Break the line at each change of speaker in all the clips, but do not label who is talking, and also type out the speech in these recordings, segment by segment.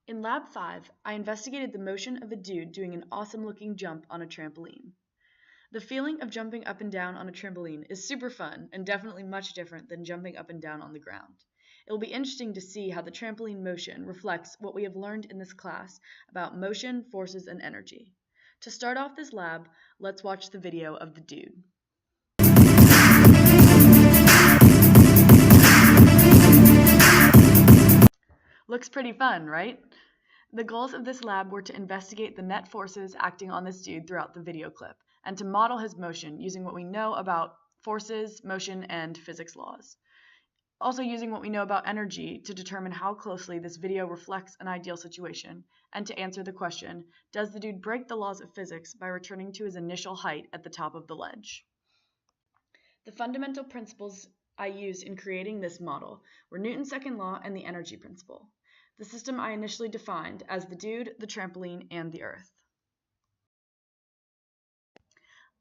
In Lab 5, I investigated the motion of a dude doing an awesome looking jump on a trampoline. The feeling of jumping up and down on a trampoline is super fun and definitely much different than jumping up and down on the ground. It will be interesting to see how the trampoline motion reflects what we have learned in this class about motion, forces, and energy. To start off this lab, let's watch the video of the dude. Looks pretty fun, right? The goals of this lab were to investigate the net forces acting on this dude throughout the video clip, and to model his motion using what we know about forces, motion, and physics laws. Also using what we know about energy to determine how closely this video reflects an ideal situation, and to answer the question, does the dude break the laws of physics by returning to his initial height at the top of the ledge? The fundamental principles I used in creating this model were Newton's second law and the energy principle. The system I initially defined as the dude, the trampoline, and the earth.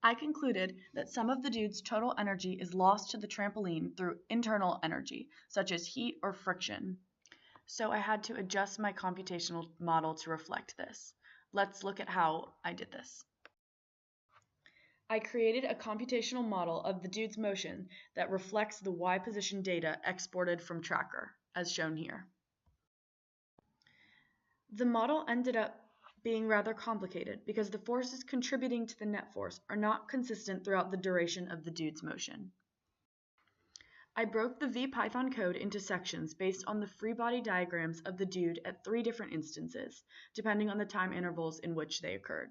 I concluded that some of the dude's total energy is lost to the trampoline through internal energy, such as heat or friction. So I had to adjust my computational model to reflect this. Let's look at how I did this. I created a computational model of the dude's motion that reflects the Y position data exported from Tracker, as shown here. The model ended up being rather complicated because the forces contributing to the net force are not consistent throughout the duration of the dude's motion. I broke the VPython code into sections based on the free body diagrams of the dude at 3 different instances, depending on the time intervals in which they occurred.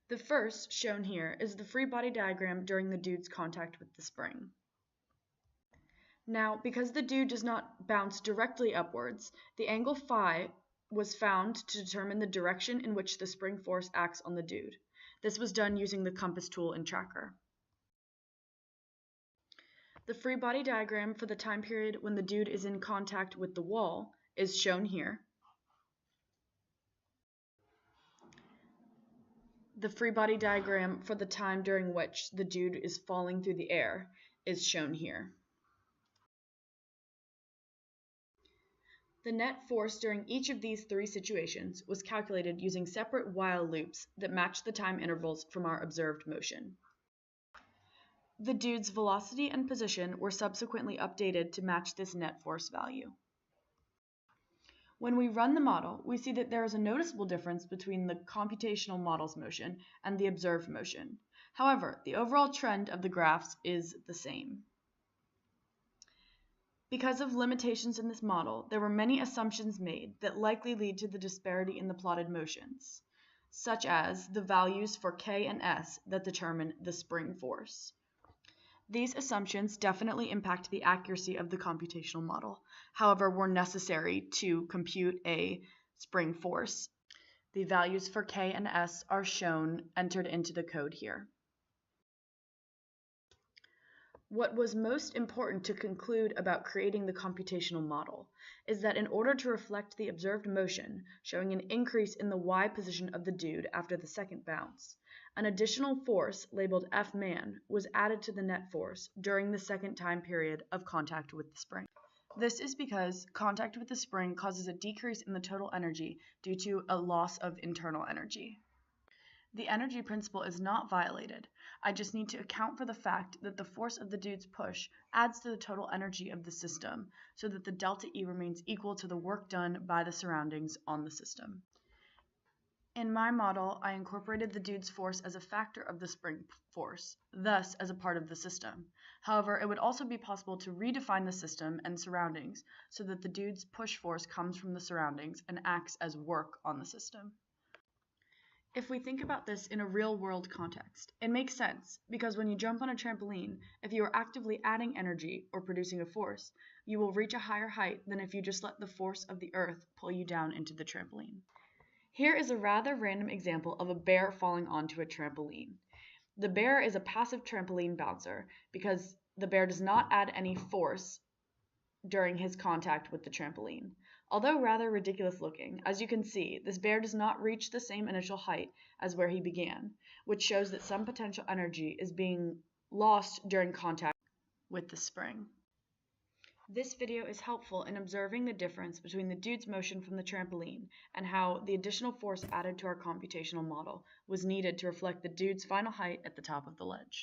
The first, shown here, is the free body diagram during the dude's contact with the spring. Now, because the dude does not bounce directly upwards, the angle phi was found to determine the direction in which the spring force acts on the dude. This was done using the compass tool in Tracker. The free body diagram for the time period when the dude is in contact with the wall is shown here. The free body diagram for the time during which the dude is falling through the air is shown here. The net force during each of these 3 situations was calculated using separate while loops that matched the time intervals from our observed motion. The dude's velocity and position were subsequently updated to match this net force value. When we run the model, we see that there is a noticeable difference between the computational model's motion and the observed motion. However, the overall trend of the graphs is the same. Because of limitations in this model, there were many assumptions made that likely lead to the disparity in the plotted motions, such as the values for K and S that determine the spring force. These assumptions definitely impact the accuracy of the computational model, however, were necessary to compute a spring force. The values for K and S are shown entered into the code here. What was most important to conclude about creating the computational model is that in order to reflect the observed motion, showing an increase in the Y position of the dude after the second bounce, an additional force labeled F-man was added to the net force during the second time period of contact with the spring. This is because contact with the spring causes a decrease in the total energy due to a loss of internal energy. The energy principle is not violated. I just need to account for the fact that the force of the dude's push adds to the total energy of the system so that the delta E remains equal to the work done by the surroundings on the system. In my model, I incorporated the dude's force as a factor of the spring force, thus as a part of the system. However, it would also be possible to redefine the system and surroundings so that the dude's push force comes from the surroundings and acts as work on the system. If we think about this in a real-world context, it makes sense because when you jump on a trampoline, if you are actively adding energy or producing a force, you will reach a higher height than if you just let the force of the earth pull you down into the trampoline. Here is a rather random example of a bear falling onto a trampoline. The bear is a passive trampoline bouncer because the bear does not add any force during his contact with the trampoline. Although rather ridiculous looking, as you can see, this bear does not reach the same initial height as where he began, which shows that some potential energy is being lost during contact with the spring. This video is helpful in observing the difference between the dude's motion from the trampoline and how the additional force added to our computational model was needed to reflect the dude's final height at the top of the ledge.